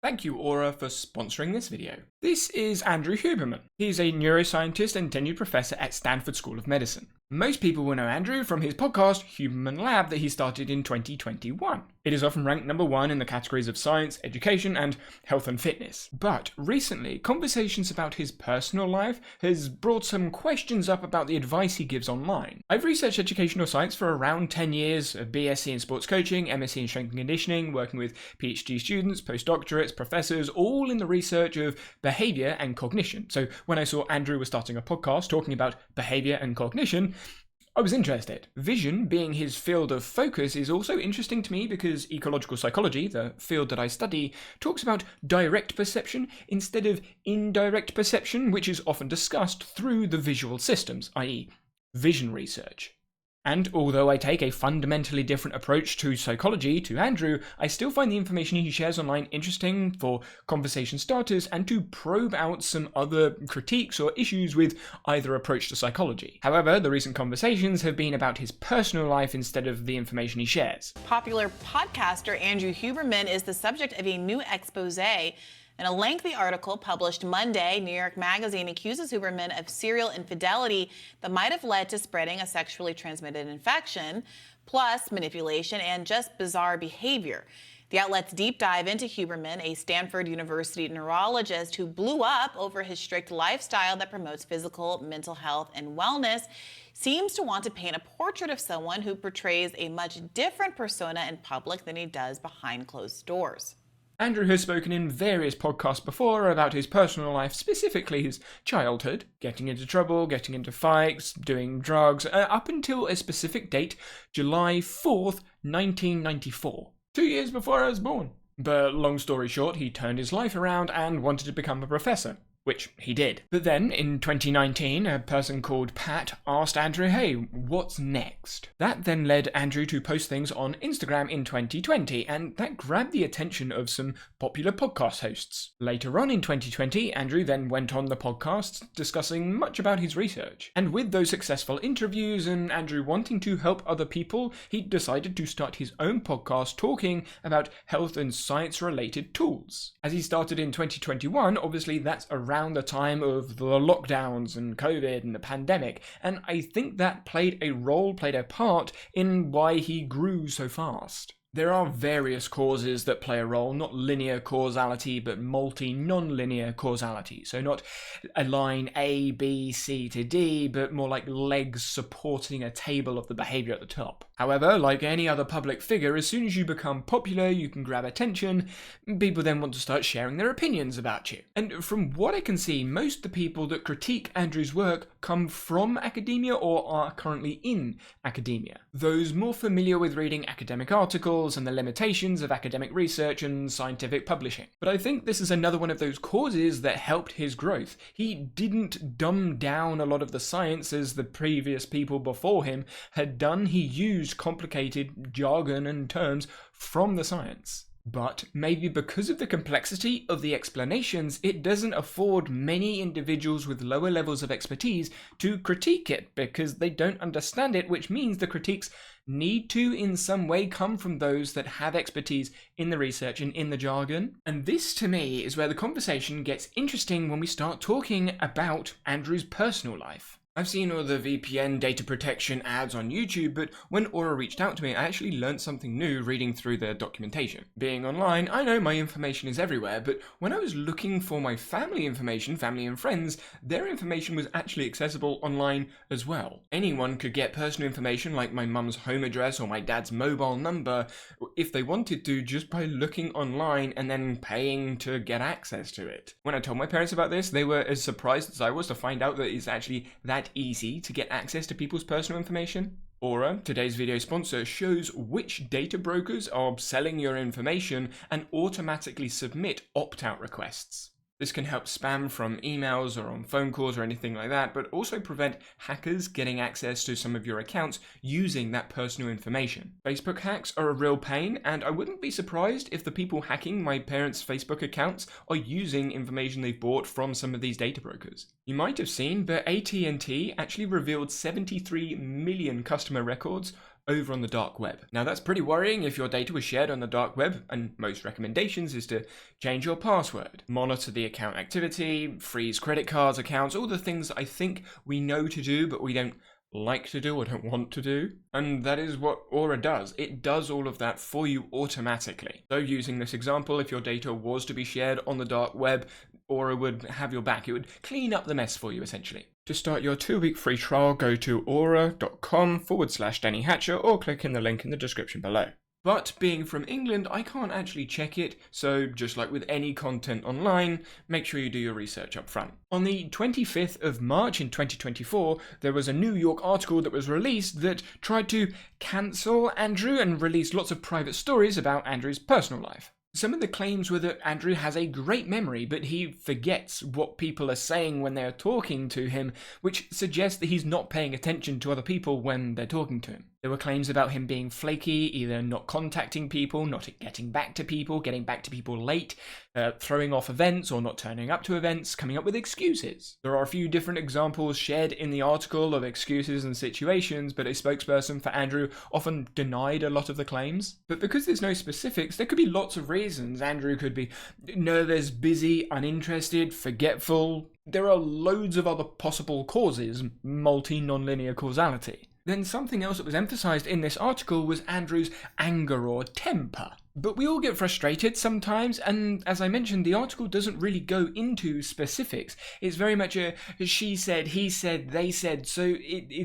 Thank you, Aura, for sponsoring this video. This is Andrew Huberman. He's a neuroscientist and tenured professor at Stanford School of Medicine. Most people will know Andrew from his podcast, Huberman Lab, that he started in 2021. It is often ranked number 1 in the categories of science, education, and health and fitness. But recently, conversations about his personal life has brought some questions up about the advice he gives online. I've researched educational science for around 10 years, a BSc in sports coaching, MSc in strength and conditioning, working with PhD students, postdoctorates, professors, all in the research of behavior and cognition. So when I saw Andrew was starting a podcast talking about behavior and cognition, I was interested. Vision, being his field of focus, is also interesting to me because ecological psychology, the field that I study, talks about direct perception instead of indirect perception, which is often discussed through the visual systems, i.e. vision research. And although I take a fundamentally different approach to psychology to Andrew, I still find the information he shares online interesting for conversation starters and to probe out some other critiques or issues with either approach to psychology. However, the recent conversations have been about his personal life instead of the information he shares. Popular podcaster Andrew Huberman is the subject of a new expose. In a lengthy article published Monday, New York Magazine accuses Huberman of serial infidelity that might have led to spreading a sexually transmitted infection, plus manipulation and just bizarre behavior. The outlet's deep dive into Huberman, a Stanford University neurologist who blew up over his strict lifestyle that promotes physical, mental health, and wellness, seems to want to paint a portrait of someone who portrays a much different persona in public than he does behind closed doors. Andrew has spoken in various podcasts before about his personal life, specifically his childhood, getting into trouble, getting into fights, doing drugs, up until a specific date, July 4th, 1994. 2 years before I was born. But long story short, he turned his life around and wanted to become a professor. Which he did. But then, in 2019, a person called Pat asked Andrew, hey, what's next? That then led Andrew to post things on Instagram in 2020, and that grabbed the attention of some popular podcast hosts. Later on in 2020, Andrew then went on the podcasts discussing much about his research. And with those successful interviews and Andrew wanting to help other people, he decided to start his own podcast talking about health and science-related tools. As he started in 2021, obviously that's around the time of the lockdowns and COVID and the pandemic, and I think that played a part in why he grew so fast. There are various causes that play a role, not linear causality, but multi-non-linear causality. So not a line A, B, C to D, but more like legs supporting a table of the behavior at the top. However, like any other public figure, as soon as you become popular, you can grab attention, people then want to start sharing their opinions about you. And from what I can see, most of the people that critique Andrew's work come from academia or are currently in academia. Those more familiar with reading academic articles and the limitations of academic research and scientific publishing. But I think this is another one of those causes that helped his growth. He didn't dumb down a lot of the science as the previous people before him had done. He used complicated jargon and terms from the science. But maybe because of the complexity of the explanations, it doesn't afford many individuals with lower levels of expertise to critique it because they don't understand it, which means the critiques need to in some way come from those that have expertise in the research and in the jargon. And this to me is where the conversation gets interesting when we start talking about Andrew's personal life. I've seen all the VPN data protection ads on YouTube, but when Aura reached out to me, I actually learned something new reading through their documentation. Being online, I know my information is everywhere, but when I was looking for my family information, family and friends, their information was actually accessible online as well. Anyone could get personal information like my mum's home address or my dad's mobile number if they wanted to just by looking online and then paying to get access to it. When I told my parents about this, they were as surprised as I was to find out that it's actually that easy to get access to people's personal information. Aura, today's video sponsor, shows which data brokers are selling your information and automatically submit opt-out requests. This can help spam from emails or on phone calls or anything like that, but also prevent hackers getting access to some of your accounts using that personal information. Facebook hacks are a real pain, and I wouldn't be surprised if the people hacking my parents' Facebook accounts are using information they've bought from some of these data brokers. You might have seen, but AT&T actually revealed 73 million customer records over on the dark web. Now that's pretty worrying if your data was shared on the dark web, and most recommendations is to change your password, monitor the account activity, freeze credit cards, accounts, all the things that I think we know to do but we don't like to do or don't want to do. And that is what Aura does. It does all of that for you automatically. So using this example, if your data was to be shared on the dark web, Aura would have your back. It would clean up the mess for you, essentially. To start your 2-week free trial, go to aura.com/Danny Hatcher or click in the link in the description below. But being from England, I can't actually check it, so just like with any content online, make sure you do your research up front. On the 25th of March in 2024, there was a New York article that was released that tried to cancel Andrew and released lots of private stories about Andrew's personal life. Some of the claims were that Andrew has a great memory, but he forgets what people are saying when they're talking to him, which suggests that he's not paying attention to other people when they're talking to him. There were claims about him being flaky, either not contacting people, not getting back to people, getting back to people late, throwing off events or not turning up to events, coming up with excuses. There are a few different examples shared in the article of excuses and situations, but a spokesperson for Andrew often denied a lot of the claims. But because there's no specifics, there could be lots of reasons. Andrew could be nervous, busy, uninterested, forgetful. There are loads of other possible causes, multi-nonlinear causality. Then something else that was emphasized in this article was Andrew's anger or temper. But we all get frustrated sometimes, and as I mentioned, the article doesn't really go into specifics. It's very much a she said, he said, they said, so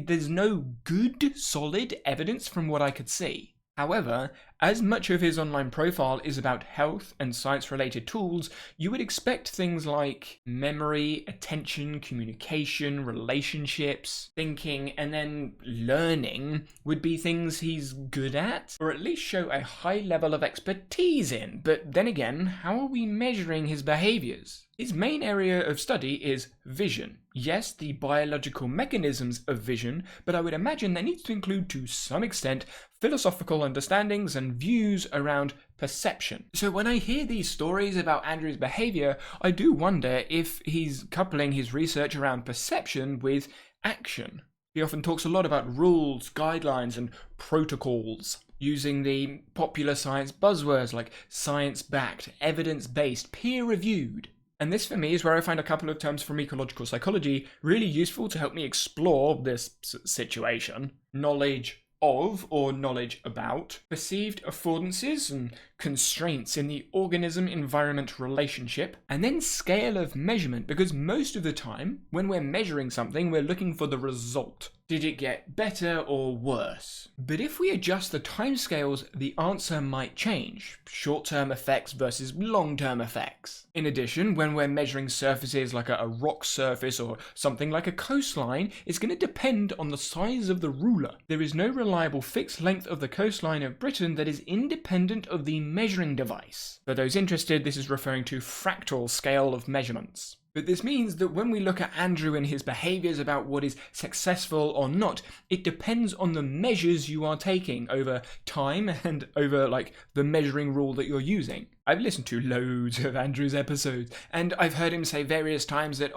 there's no good, solid evidence from what I could see. However, as much of his online profile is about health and science-related tools, you would expect things like memory, attention, communication, relationships, thinking, and then learning would be things he's good at, or at least show a high level of expertise in. But then again, how are we measuring his behaviors? His main area of study is vision. Yes, the biological mechanisms of vision, but I would imagine that needs to include, to some extent, philosophical understandings and views around perception. So when I hear these stories about Andrew's behavior, I do wonder if he's coupling his research around perception with action. He often talks a lot about rules, guidelines, and protocols, using the popular science buzzwords like science-backed, evidence-based, peer-reviewed. And this for me is where I find a couple of terms from ecological psychology really useful to help me explore this situation. Knowledge of or knowledge about, perceived affordances and constraints in the organism-environment relationship, and then scale of measurement, because most of the time when we're measuring something we're looking for the result. Did it get better or worse? But if we adjust the timescales, the answer might change. Short-term effects versus long-term effects. In addition, when we're measuring surfaces like a rock surface or something like a coastline, it's going to depend on the size of the ruler. There is no reliable fixed length of the coastline of Britain that is independent of the measuring device. For those interested, this is referring to fractal scale of measurements. But this means that when we look at Andrew and his behaviours about what is successful or not, it depends on the measures you are taking over time and over the measuring rule that you're using. I've listened to loads of Andrew's episodes, and I've heard him say various times that,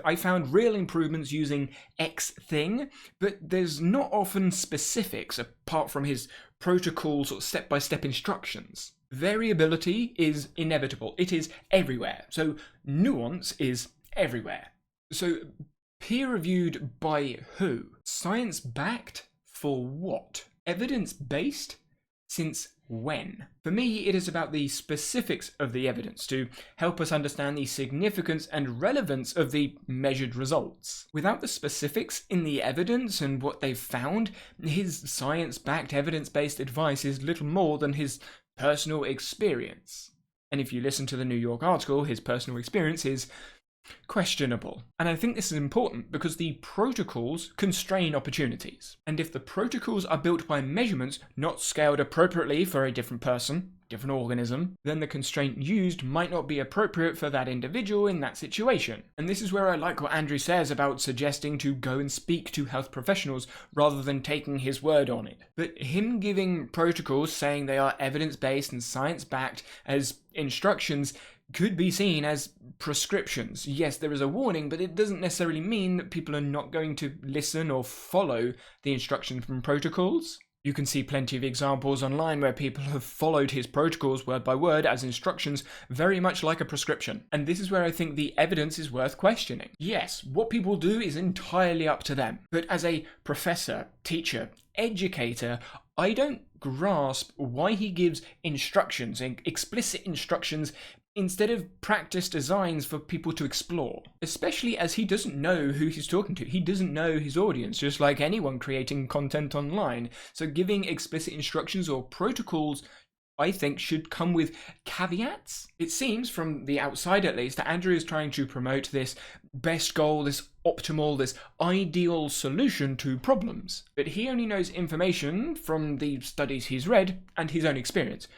I found real improvements using X thing, but there's not often specifics apart from his protocols or step-by-step instructions. Variability is inevitable. It is everywhere. So nuance is everywhere. So peer-reviewed by who? Science-backed for what? Evidence-based? Since when? For me, it is about the specifics of the evidence to help us understand the significance and relevance of the measured results. Without the specifics in the evidence and what they've found, his science-backed evidence-based advice is little more than his personal experience. And if you listen to the New York article, his personal experience is questionable. And I think this is important because the protocols constrain opportunities. And if the protocols are built by measurements not scaled appropriately for a different person, different organism, then the constraint used might not be appropriate for that individual in that situation. And this is where I like what Andrew says about suggesting to go and speak to health professionals rather than taking his word on it. But him giving protocols saying they are evidence-based and science-backed as instructions could be seen as prescriptions. Yes, there is a warning, but it doesn't necessarily mean that people are not going to listen or follow the instructions from protocols. You can see plenty of examples online where people have followed his protocols word by word as instructions, very much like a prescription. And this is where I think the evidence is worth questioning. Yes, what people do is entirely up to them. But as a professor, teacher, educator, I don't grasp why he gives instructions, explicit instructions, instead of practice designs for people to explore, especially as he doesn't know who he's talking to. He doesn't know his audience, just like anyone creating content online. So giving explicit instructions or protocols, I think, should come with caveats. It seems, from the outside at least, that Andrew is trying to promote this best goal, this optimal, this ideal solution to problems. But he only knows information from the studies he's read and his own experience.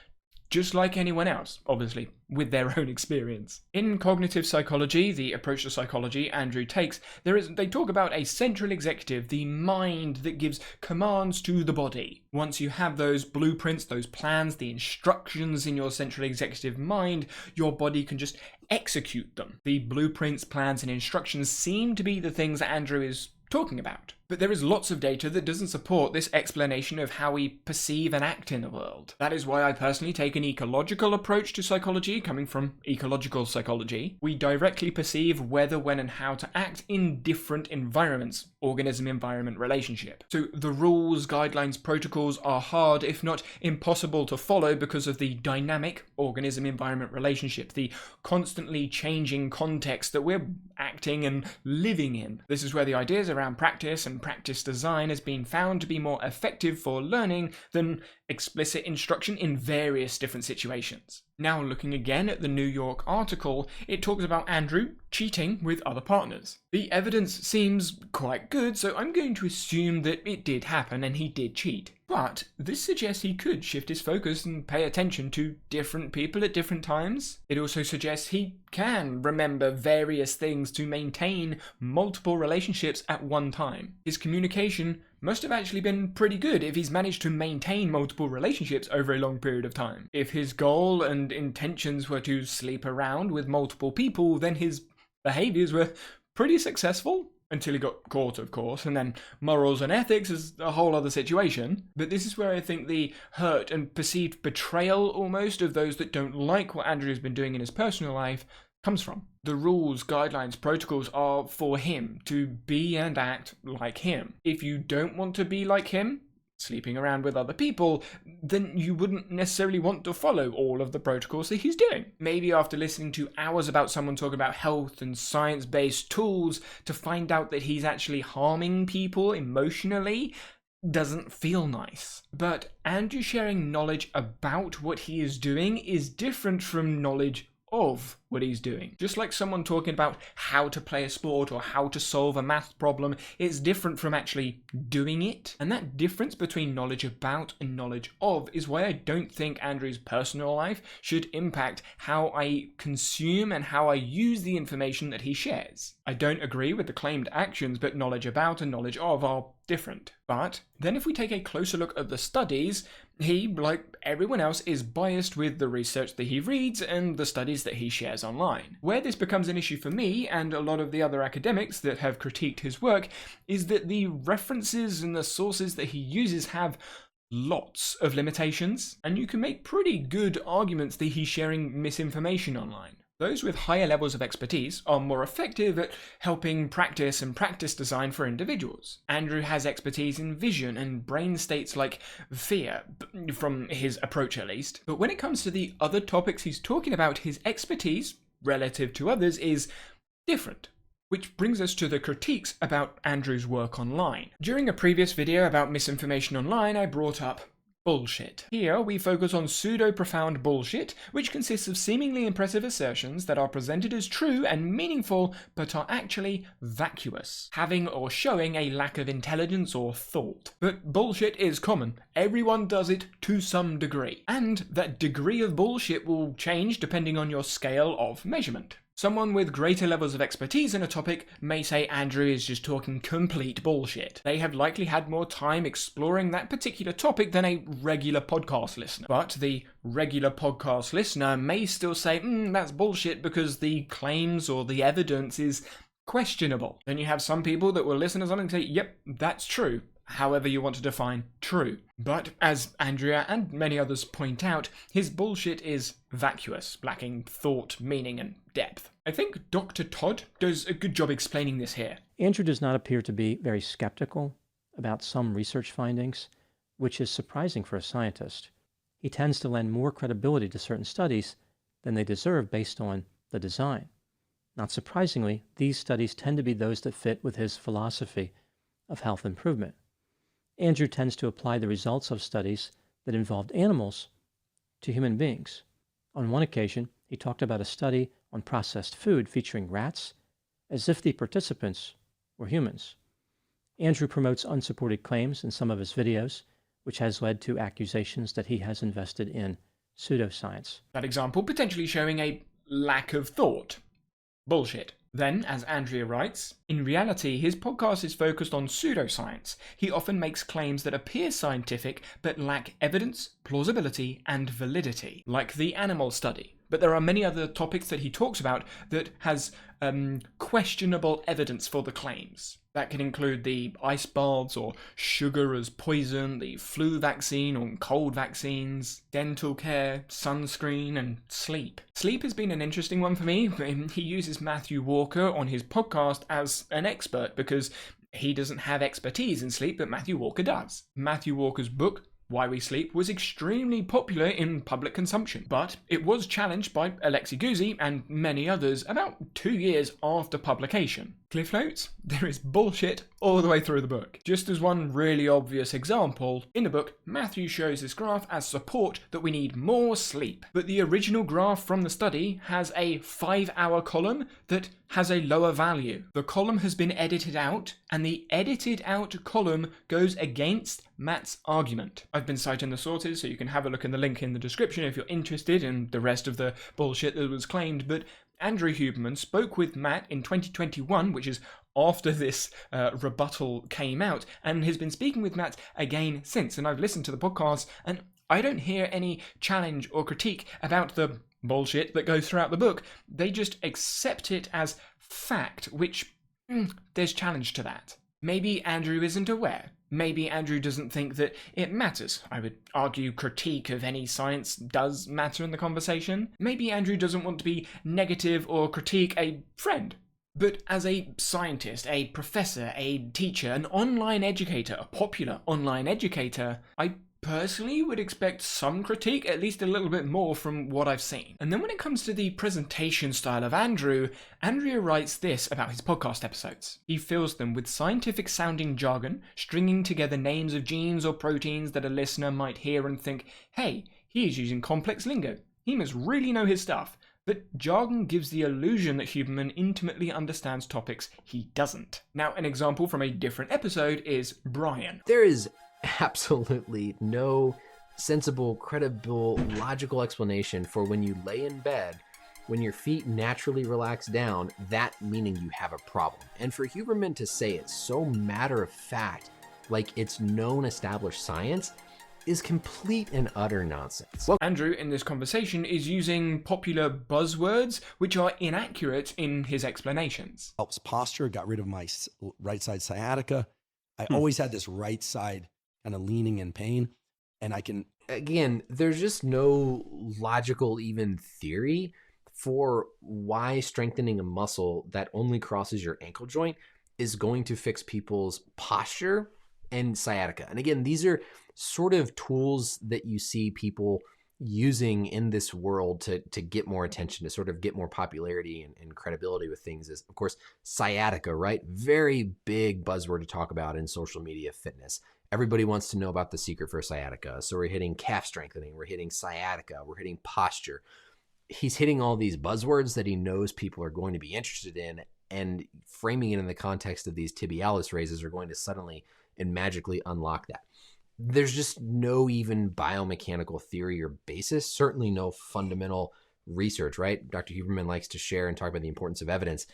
Just like anyone else, obviously, with their own experience. In cognitive psychology, the approach to psychology Andrew takes, they talk about a central executive, the mind that gives commands to the body. Once you have those blueprints, those plans, the instructions in your central executive mind, your body can just execute them. The blueprints, plans, and instructions seem to be the things that Andrew is talking about. But there is lots of data that doesn't support this explanation of how we perceive and act in the world. That is why I personally take an ecological approach to psychology, coming from ecological psychology. We directly perceive whether, when, and how to act in different environments, organism-environment relationship. So the rules, guidelines, protocols are hard, if not impossible to follow because of the dynamic organism-environment relationship, the constantly changing context that we're acting and living in. This is where the ideas around practice and practice design has been found to be more effective for learning than explicit instruction in various different situations. Now, looking again at the New York article, it talks about Andrew cheating with other partners. The evidence seems quite good, so I'm going to assume that it did happen and he did cheat. But this suggests he could shift his focus and pay attention to different people at different times. It also suggests he can remember various things to maintain multiple relationships at one time. His communication must have actually been pretty good if he's managed to maintain multiple relationships over a long period of time. If his goal and intentions were to sleep around with multiple people, then his behaviors were pretty successful. Until he got caught, of course, and then morals and ethics is a whole other situation. But this is where I think the hurt and perceived betrayal almost of those that don't like what Andrew has been doing in his personal life comes from. The rules, guidelines, protocols are for him to be and act like him. If you don't want to be like him, sleeping around with other people, then you wouldn't necessarily want to follow all of the protocols that he's doing. Maybe after listening to hours about someone talking about health and science-based tools to find out that he's actually harming people emotionally doesn't feel nice. But Andrew sharing knowledge about what he is doing is different from knowledge of what he's doing. Just like someone talking about how to play a sport or how to solve a math problem, it's different from actually doing it. And that difference between knowledge about and knowledge of is why I don't think Andrew's personal life should impact how I consume and how I use the information that he shares. I don't agree with the claimed actions, but knowledge about and knowledge of are different. But then if we take a closer look at the studies, he, like everyone else, is biased with the research that he reads and the studies that he shares online. Where this becomes an issue for me and a lot of the other academics that have critiqued his work is that the references and the sources that he uses have lots of limitations, and you can make pretty good arguments that he's sharing misinformation online. Those with higher levels of expertise are more effective at helping practice and practice design for individuals. Andrew has expertise in vision and brain states like fear, from his approach at least. But when it comes to the other topics he's talking about, his expertise, relative to others, is different. Which brings us to the critiques about Andrew's work online. During a previous video about misinformation online, I brought up bullshit. Here we focus on pseudo-profound bullshit, which consists of seemingly impressive assertions that are presented as true and meaningful, but are actually vacuous, having or showing a lack of intelligence or thought. But bullshit is common. Everyone does it to some degree. And that degree of bullshit will change depending on your scale of measurement. Someone with greater levels of expertise in a topic may say Andrew is just talking complete bullshit. They have likely had more time exploring that particular topic than a regular podcast listener. But the regular podcast listener may still say, that's bullshit because the claims or the evidence is questionable. Then you have some people that will listen to something and say, yep, that's true. however you want to define true. But as Andrea and many others point out, his bullshit is vacuous, lacking thought, meaning, and depth. I think Dr. Todd does a good job explaining this here. Andrew does not appear to be very skeptical about some research findings, which is surprising for a scientist. He tends to lend more credibility to certain studies than they deserve based on the design. Not surprisingly, these studies tend to be those that fit with his philosophy of health improvement. Andrew tends to apply the results of studies that involved animals to human beings. On one occasion, he talked about a study on processed food featuring rats as if the participants were humans. Andrew promotes unsupported claims in some of his videos, which has led to accusations that he has invested in pseudoscience. That example potentially showing a lack of thought. Bullshit. Then, as Andrea writes, in reality, his podcast is focused on pseudoscience. He often makes claims that appear scientific but lack evidence, plausibility, and validity, like the animal study. But there are many other topics that he talks about that has questionable evidence for the claims. That can include the ice baths or sugar as poison, the flu vaccine or cold vaccines, dental care, sunscreen, and sleep. Sleep has been an interesting one for me. He uses Matthew Walker on his podcast as an expert because he doesn't have expertise in sleep, but Matthew Walker does. Matthew Walker's book, Why We Sleep, was extremely popular in public consumption, but it was challenged by Alexei Guzzi and many others about 2 years after publication. Cliff notes, there is bullshit all the way through the book. Just as one really obvious example, in the book, Matthew shows this graph as support that we need more sleep. But the original graph from the study has a 5-hour column that has a lower value. The column has been edited out, and the edited out column goes against Matt's argument. I've been citing the sources, so you can have a look in the link in the description if you're interested in the rest of the bullshit that was claimed, but Andrew Huberman spoke with Matt in 2021, which is after this rebuttal came out, and has been speaking with Matt again since. And I've listened to the podcast, and I don't hear any challenge or critique about the bullshit that goes throughout the book. They just accept it as fact, which there's challenge to that. Maybe Andrew isn't aware. Maybe Andrew doesn't think that it matters. I would argue critique of any science does matter in the conversation. Maybe Andrew doesn't want to be negative or critique a friend. But as a scientist, a professor, a teacher, an online educator, a popular online educator, I personally would expect some critique, at least a little bit more from what I've seen. And then when it comes to the presentation style of Andrew writes this about his podcast episodes. He fills them with scientific sounding jargon, stringing together names of genes or proteins that a listener might hear and think, hey, he is using complex lingo. He must really know his stuff. But jargon gives the illusion that Huberman intimately understands topics he doesn't. Now, an example from a different episode is Brian. There is absolutely no sensible, credible, logical explanation for when you lay in bed, when your feet naturally relax down, that meaning you have a problem. And for Huberman to say it so matter of fact, like it's known established science, is complete and utter nonsense. Well, Andrew, in this conversation, is using popular buzzwords which are inaccurate in his explanations. Helps posture, got rid of my right side sciatica. I always had this right side kind of leaning in pain, and I can... Again, there's just no logical even theory for why strengthening a muscle that only crosses your ankle joint is going to fix people's posture and sciatica. And again, these are sort of tools that you see people using in this world to get more attention, to sort of get more popularity and credibility with things is, of course, sciatica, right? Very big buzzword to talk about in social media fitness. Everybody wants to know about the secret for sciatica. So we're hitting calf strengthening, we're hitting sciatica, we're hitting posture. He's hitting all these buzzwords that he knows people are going to be interested in, and framing it in the context of these tibialis raises are going to suddenly and magically unlock that. There's just no even biomechanical theory or basis, certainly no fundamental research, right? Dr. Huberman likes to share and talk about the importance of evidence.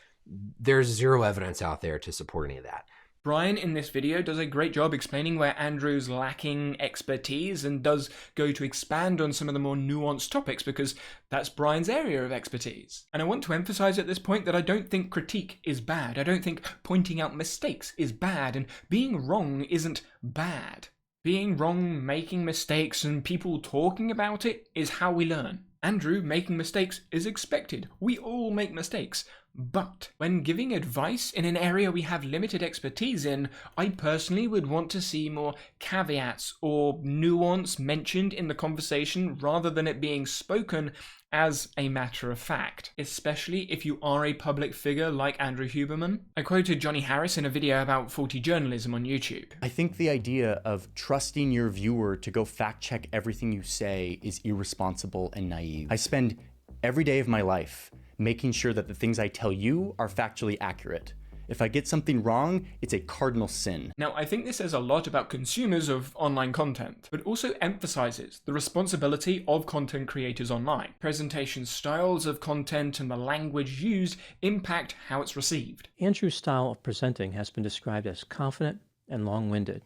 There's zero evidence out there to support any of that. Brian in this video does a great job explaining where Andrew's lacking expertise and does go to expand on some of the more nuanced topics because that's Brian's area of expertise. And I want to emphasize at this point that I don't think critique is bad. I don't think pointing out mistakes is bad, and being wrong isn't bad. Being wrong, making mistakes, and people talking about it is how we learn. Andrew making mistakes is expected. We all make mistakes. But when giving advice in an area we have limited expertise in, I personally would want to see more caveats or nuance mentioned in the conversation rather than it being spoken as a matter of fact, especially if you are a public figure like Andrew Huberman. I quoted Johnny Harris in a video about faulty journalism on YouTube. I think the idea of trusting your viewer to go fact check everything you say is irresponsible and naive. I spend every day of my life making sure that the things I tell you are factually accurate. If I get something wrong, it's a cardinal sin. Now, I think this says a lot about consumers of online content, but also emphasizes the responsibility of content creators online. Presentation styles of content and the language used impact how it's received. Andrew's style of presenting has been described as confident and long-winded.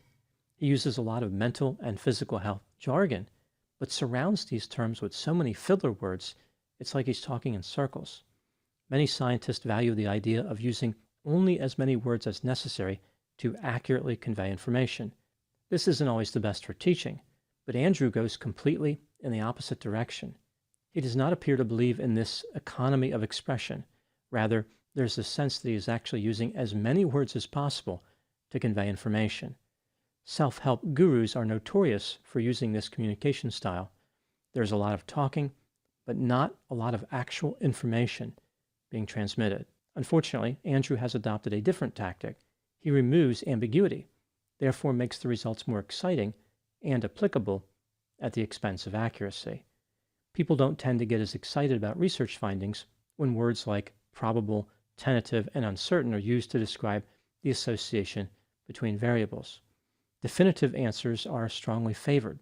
He uses a lot of mental and physical health jargon, but surrounds these terms with so many filler words, it's like he's talking in circles. Many scientists value the idea of using only as many words as necessary to accurately convey information. This isn't always the best for teaching, but Andrew goes completely in the opposite direction. He does not appear to believe in this economy of expression. Rather, there's a sense that he is actually using as many words as possible to convey information. Self-help gurus are notorious for using this communication style. There's a lot of talking, but not a lot of actual information being transmitted. Unfortunately, Andrew has adopted a different tactic. He removes ambiguity, therefore makes the results more exciting and applicable at the expense of accuracy. People don't tend to get as excited about research findings when words like probable, tentative, and uncertain are used to describe the association between variables. Definitive answers are strongly favored.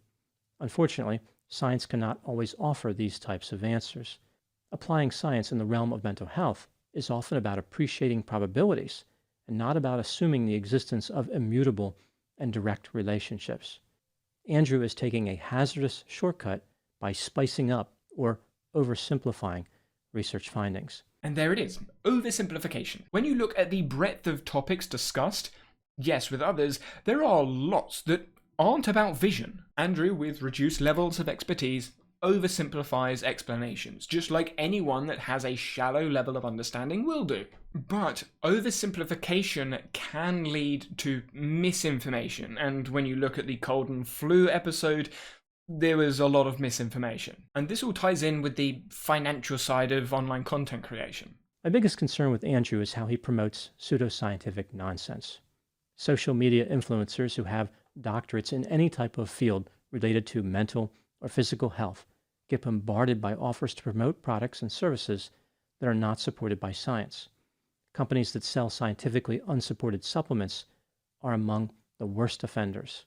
Unfortunately, science cannot always offer these types of answers. Applying science in the realm of mental health is often about appreciating probabilities and not about assuming the existence of immutable and direct relationships. Andrew is taking a hazardous shortcut by spicing up or oversimplifying research findings. And there it is, oversimplification. When you look at the breadth of topics discussed, yes, with others, there are lots that aren't about vision. Andrew, with reduced levels of expertise, oversimplifies explanations, just like anyone that has a shallow level of understanding will do. But oversimplification can lead to misinformation, and when you look at the cold and flu episode, there was a lot of misinformation. And this all ties in with the financial side of online content creation. My biggest concern with Andrew is how he promotes pseudoscientific nonsense. Social media influencers who have doctorates in any type of field related to mental or physical health get bombarded by offers to promote products and services that are not supported by science. Companies that sell scientifically unsupported supplements are among the worst offenders.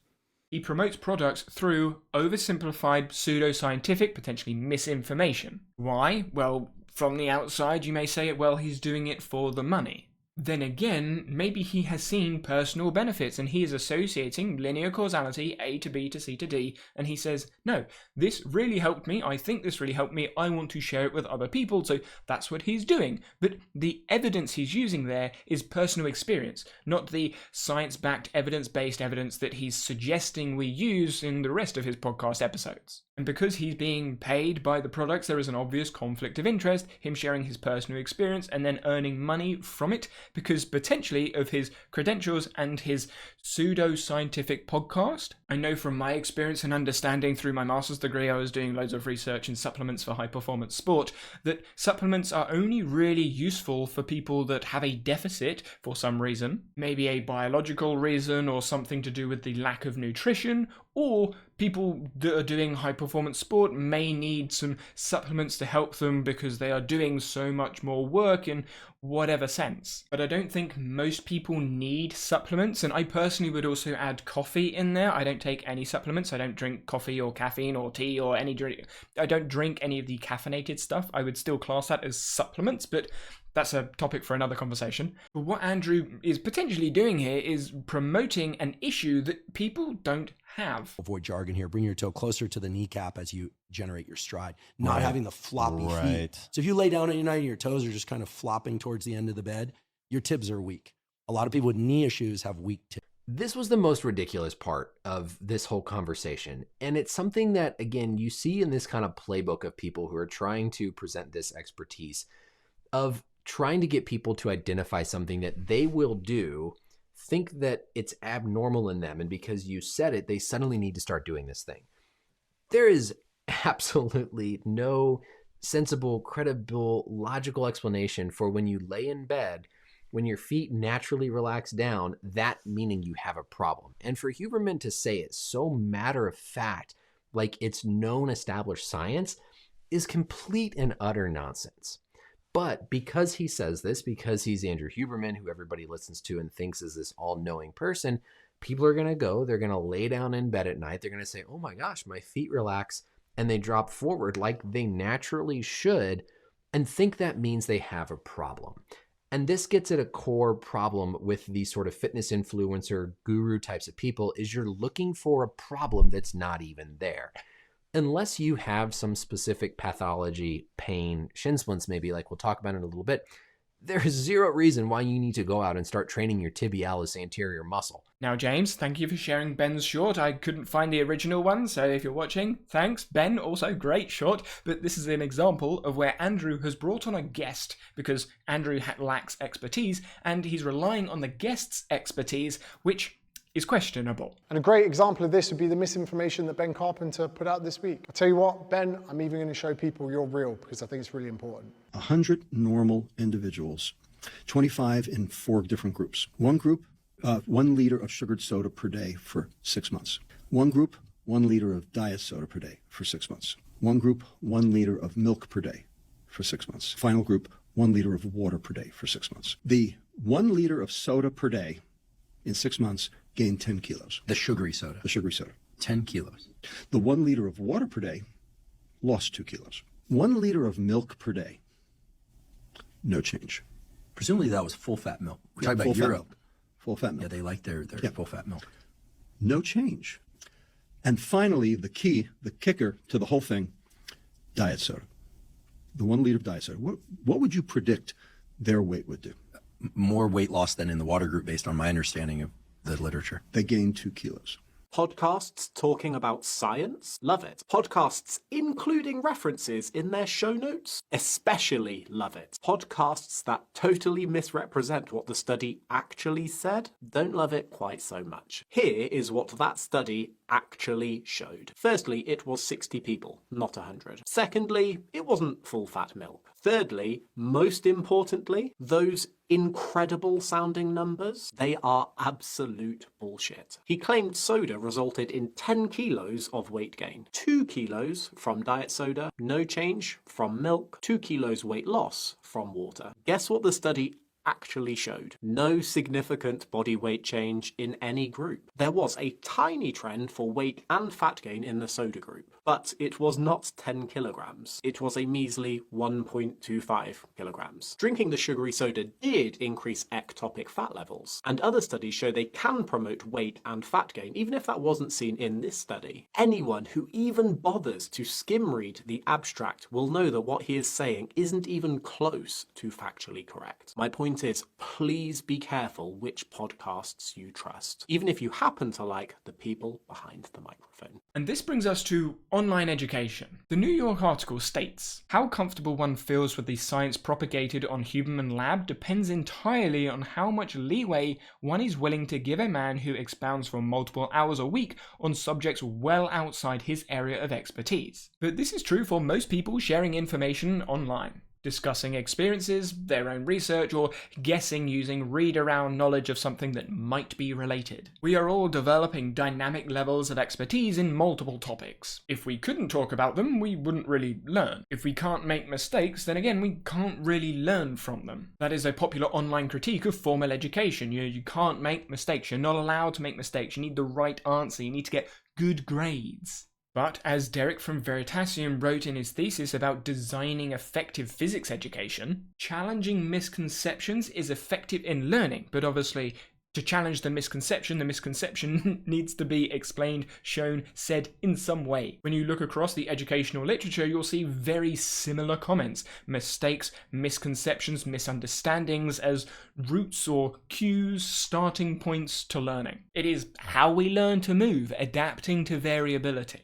He promotes products through oversimplified pseudoscientific, potentially misinformation. Why? Well, from the outside you may say, well, he's doing it for the money. Then again, maybe he has seen personal benefits and he is associating linear causality, A to B to C to D, and he says, no, this really helped me, I think this really helped me, I want to share it with other people, so that's what he's doing. But the evidence he's using there is personal experience, not the science-backed, evidence-based evidence that he's suggesting we use in the rest of his podcast episodes. And because he's being paid by the products, there is an obvious conflict of interest, him sharing his personal experience and then earning money from it, because potentially of his credentials and his pseudo-scientific podcast. I know from my experience and understanding through my master's degree, I was doing loads of research in supplements for high-performance sport, that supplements are only really useful for people that have a deficit for some reason, maybe a biological reason or something to do with the lack of nutrition, or people that are doing high-performance sport may need some supplements to help them because they are doing so much more work in whatever sense. But I don't think most people need supplements, and I personally would also add coffee in there. I don't take any supplements. I don't drink coffee or caffeine or tea or any drink. I don't drink any of the caffeinated stuff. I would still class that as supplements, but that's a topic for another conversation. But what Andrew is potentially doing here is promoting an issue that people don't have. Avoid jargon here. Bring your toe closer to the kneecap as you generate your stride, not having the floppy feet. So if you lay down at night and your toes are just kind of flopping towards the end of the bed, your tibs are weak. A lot of people with knee issues have weak tibs. This was the most ridiculous part of this whole conversation. And it's something that, again, you see in this kind of playbook of people who are trying to present this expertise of trying to get people to identify something that they will do, think that it's abnormal in them. And because you said it, they suddenly need to start doing this thing. There is absolutely no sensible, credible, logical explanation for when you lay in bed, when your feet naturally relax down, that meaning you have a problem. And for Huberman to say it so matter of fact, like it's known established science, is complete and utter nonsense. But because he says this, because he's Andrew Huberman, who everybody listens to and thinks is this all-knowing person, people are going to go, they're going to lay down in bed at night, they're going to say, oh my gosh, my feet relax, and they drop forward like they naturally should, and think that means they have a problem. And this gets at a core problem with these sort of fitness influencer guru types of people, is you're looking for a problem that's not even there. Unless you have some specific pathology, pain, shin splints maybe, like we'll talk about in a little bit, there is zero reason why you need to go out and start training your tibialis anterior muscle. Now, James, thank you for sharing Ben's short. I couldn't find the original one, so if you're watching, thanks. Ben, also great short, but this is an example of where Andrew has brought on a guest because Andrew lacks expertise, and he's relying on the guest's expertise, which is questionable. And a great example of this would be the misinformation that Ben Carpenter put out this week. I'll tell you what, Ben, I'm even going to show people you're real because I think it's really important. 100 normal individuals, 25 in 4 different groups. One group, 1 liter of sugared soda per day for 6 months. One group, 1 liter of diet soda per day for 6 months. One group, 1 liter of milk per day for 6 months. Final group, 1 liter of water per day for 6 months. The 1 liter of soda per day in 6 months gained 10 kilos. The sugary soda. The sugary soda. 10 kilos. The 1 liter of water per day lost 2 kilos. 1 liter of milk per day, no change. Presumably that was full fat milk. We're talking full about fat Europe. milk. Full fat milk. Yeah, they like their full fat milk. No change. And finally, the key, the kicker to the whole thing, diet soda. The 1 liter of diet soda. What would you predict their weight would do? More weight loss than in the water group based on my understanding of the literature. They gained 2 kilos. Podcasts talking about science? Love it. Podcasts including references in their show notes? Especially love it. Podcasts that totally misrepresent what the study actually said? Don't love it quite so much. Here is what that study actually showed. Firstly, it was 60 people, not 100. Secondly, it wasn't full-fat milk. Thirdly, most importantly, those incredible sounding numbers, they are absolute bullshit. He claimed soda resulted in 10 kilos of weight gain. 2 kilos from diet soda, no change from milk, 2 kilos weight loss from water. Guess what the study actually showed? No significant body weight change in any group. There was a tiny trend for weight and fat gain in the soda group, but it was not 10 kilograms. It was a measly 1.25 kilograms. Drinking the sugary soda did increase ectopic fat levels, and other studies show they can promote weight and fat gain, even if that wasn't seen in this study. Anyone who even bothers to skim read the abstract will know that what he is saying isn't even close to factually correct. My point is, please be careful which podcasts you trust, even if you happen to like the people behind the microphone. And this brings us to online education. The New York article states, how comfortable one feels with the science propagated on Huberman Lab depends entirely on how much leeway one is willing to give a man who expounds for multiple hours a week on subjects well outside his area of expertise. But this is true for most people sharing information online, discussing experiences, their own research, or guessing using read-around knowledge of something that might be related. We are all developing dynamic levels of expertise in multiple topics. If we couldn't talk about them, we wouldn't really learn. If we can't make mistakes, then again, we can't really learn from them. That is a popular online critique of formal education. You can't make mistakes. You're not allowed to make mistakes. You need the right answer. You need to get good grades. But as Derek from Veritasium wrote in his thesis about designing effective physics education, challenging misconceptions is effective in learning, but obviously to challenge the misconception needs to be explained, shown, said in some way. When you look across the educational literature, you'll see very similar comments, mistakes, misconceptions, misunderstandings as roots or cues, starting points to learning. It is how we learn to move, adapting to variability.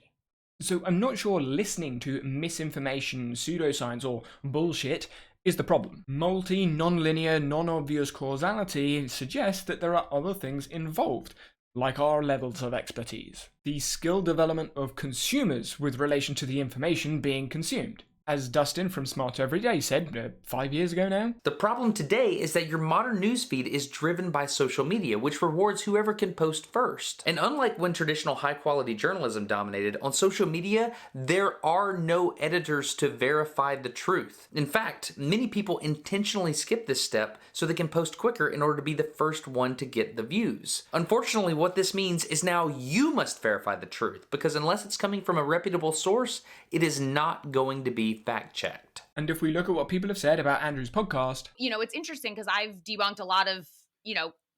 So I'm not sure listening to misinformation, pseudoscience, or bullshit is the problem. Non-linear, non-obvious causality suggests that there are other things involved, like our levels of expertise. The skill development of consumers with relation to the information being consumed. As Dustin from Smart Everyday said 5 years ago now. The problem today is that your modern newsfeed is driven by social media, which rewards whoever can post first. And unlike when traditional high-quality journalism dominated, on social media, there are no editors to verify the truth. In fact, many people intentionally skip this step so they can post quicker in order to be the first one to get the views. Unfortunately, what this means is now you must verify the truth, because unless it's coming from a reputable source, it is not going to be fact-checked. And if we look at what people have said about Andrew's podcast... It's interesting because I've debunked a lot of,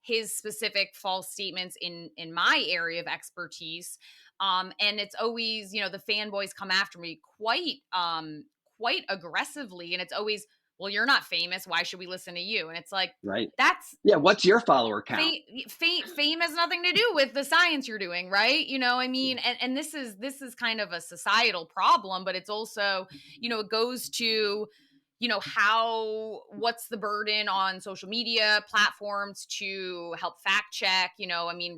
his specific false statements in my area of expertise. And it's always, the fanboys come after me quite aggressively. And it's always, well, you're not famous. Why should we listen to you? And it's like, right. Yeah. What's your follower count? Fame has nothing to do with the science you're doing. Right. And this is kind of a societal problem, but it's also, it goes to, what's the burden on social media platforms to help fact check,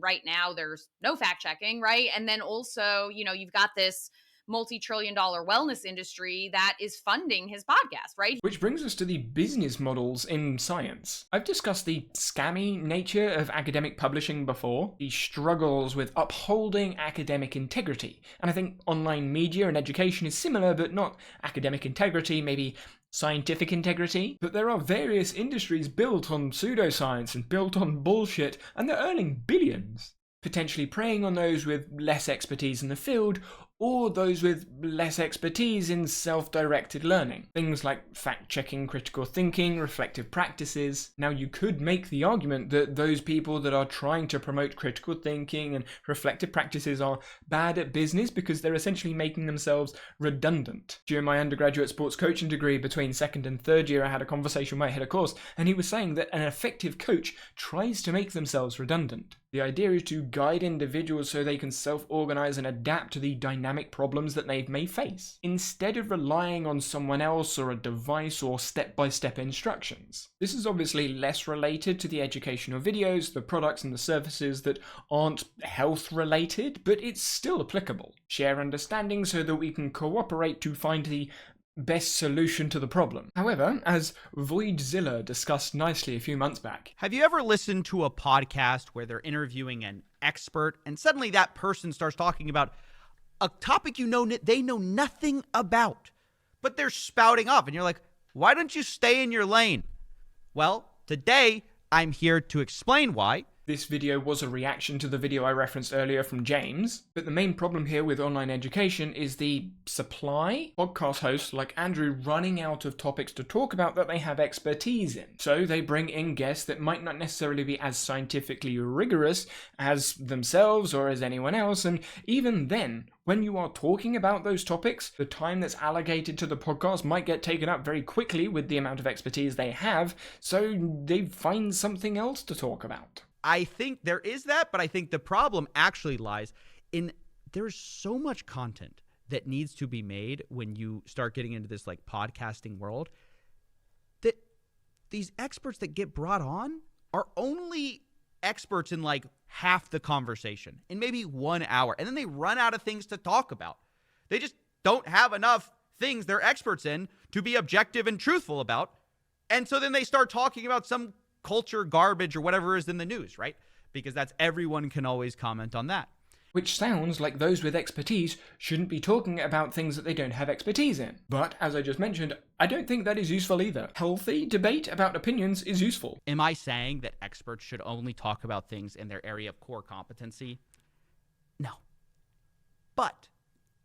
right now there's no fact checking. Right. And then also, you've got this multi-trillion-dollar wellness industry that is funding his podcast, right? Which brings us to the business models in science. I've discussed the scammy nature of academic publishing before, the struggles with upholding academic integrity, and I think online media and education is similar, but not academic integrity, maybe scientific integrity. But there are various industries built on pseudoscience and built on bullshit, and they're earning billions, potentially preying on those with less expertise in the field, or those with less expertise in self-directed learning. Things like fact-checking, critical thinking, reflective practices. Now, you could make the argument that those people that are trying to promote critical thinking and reflective practices are bad at business because they're essentially making themselves redundant. During my undergraduate sports coaching degree, between second and third year, I had a conversation with my head of course, and he was saying that an effective coach tries to make themselves redundant. The idea is to guide individuals so they can self-organize and adapt to the dynamic problems that they may face, instead of relying on someone else or a device or step-by-step instructions. This is obviously less related to the educational videos, the products and the services that aren't health-related, but it's still applicable. Share understanding so that we can cooperate to find the best solution to the problem. However, as Voidzilla discussed nicely a few months back. Have you ever listened to a podcast where they're interviewing an expert and suddenly that person starts talking about a topic they know nothing about, but they're spouting off and you're like, why don't you stay in your lane? Well, today I'm here to explain why. This video was a reaction to the video I referenced earlier from James, but the main problem here with online education is the supply. Podcast hosts like Andrew running out of topics to talk about that they have expertise in. So they bring in guests that might not necessarily be as scientifically rigorous as themselves or as anyone else, and even then, when you are talking about those topics, the time that's allocated to the podcast might get taken up very quickly with the amount of expertise they have, so they find something else to talk about. I think there is that, but I think the problem actually lies in there's so much content that needs to be made when you start getting into this like podcasting world that these experts that get brought on are only experts in like half the conversation in maybe 1 hour. And then they run out of things to talk about. They just don't have enough things they're experts in to be objective and truthful about. And so then they start talking about some culture garbage or whatever is in the news, right? Because that's everyone can always comment on that. Which sounds like those with expertise shouldn't be talking about things that they don't have expertise in. But as I just mentioned, I don't think that is useful either. Healthy debate about opinions is useful. Am I saying that experts should only talk about things in their area of core competency? No. But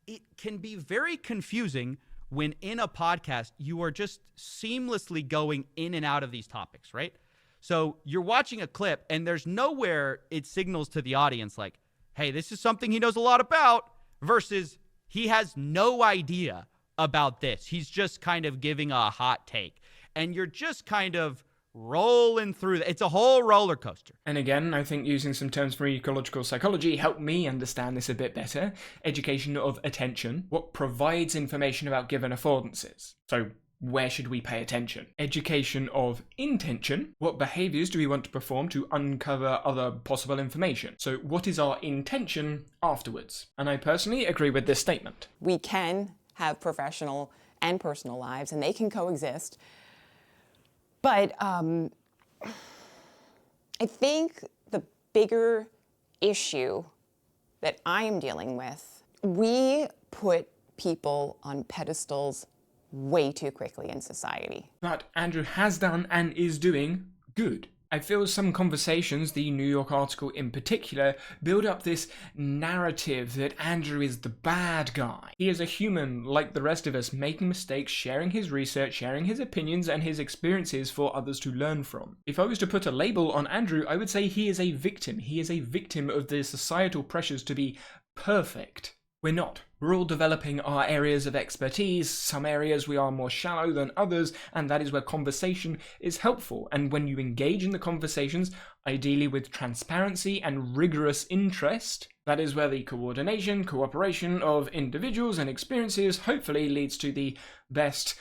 it can be very confusing when in a podcast you are just seamlessly going in and out of these topics, right? So you're watching a clip and there's nowhere it signals to the audience like, hey, this is something he knows a lot about, versus he has no idea about this. He's just kind of giving a hot take. And you're just kind of rolling through. It's a whole roller coaster. And again, I think using some terms from ecological psychology helped me understand this a bit better. Education of attention, what provides information about given affordances. So where should we pay attention? Education of intention, what behaviors do we want to perform to uncover other possible information? So what is our intention afterwards? And I personally agree with this statement. We can have professional and personal lives, and they can coexist. But I think the bigger issue that I am dealing with, we put people on pedestals way too quickly in society. But Andrew has done and is doing good. I feel some conversations, the New York article in particular, build up this narrative that Andrew is the bad guy. He is a human like the rest of us, making mistakes, sharing his research, sharing his opinions and his experiences for others to learn from. If I was to put a label on Andrew, I would say he is a victim. He is a victim of the societal pressures to be perfect. We're not. We're all developing our areas of expertise. Some areas we are more shallow than others, and that is where conversation is helpful. And when you engage in the conversations, ideally with transparency and rigorous interest, that is where the coordination, cooperation of individuals and experiences hopefully leads to the best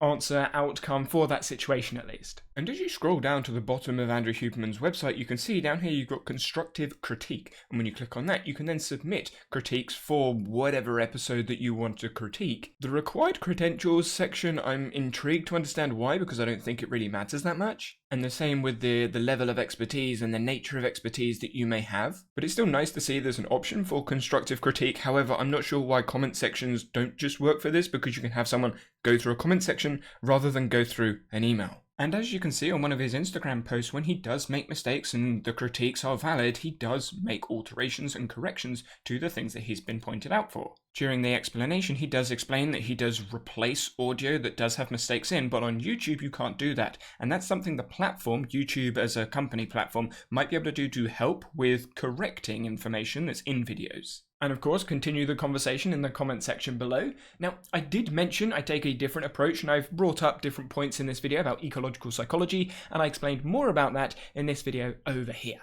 answer outcome for that situation at least. And as you scroll down to the bottom of Andrew Huberman's website, you can see down here you've got constructive critique, and when you click on that you can then submit critiques for whatever episode that you want to critique. The required credentials section, I'm intrigued to understand why, because I don't think it really matters that much. And the same with the level of expertise and the nature of expertise that you may have. But it's still nice to see there's an option for constructive critique. However, I'm not sure why comment sections don't just work for this, because you can have someone go through a comment section rather than go through an email. And as you can see on one of his Instagram posts, when he does make mistakes and the critiques are valid, he does make alterations and corrections to the things that he's been pointed out for. During the explanation, he does explain that he does replace audio that does have mistakes in, but on YouTube you can't do that. And that's something the platform, YouTube as a company platform, might be able to do to help with correcting information that's in videos. And of course, continue the conversation in the comment section below. Now, I did mention I take a different approach, and I've brought up different points in this video about ecological psychology, and I explained more about that in this video over here.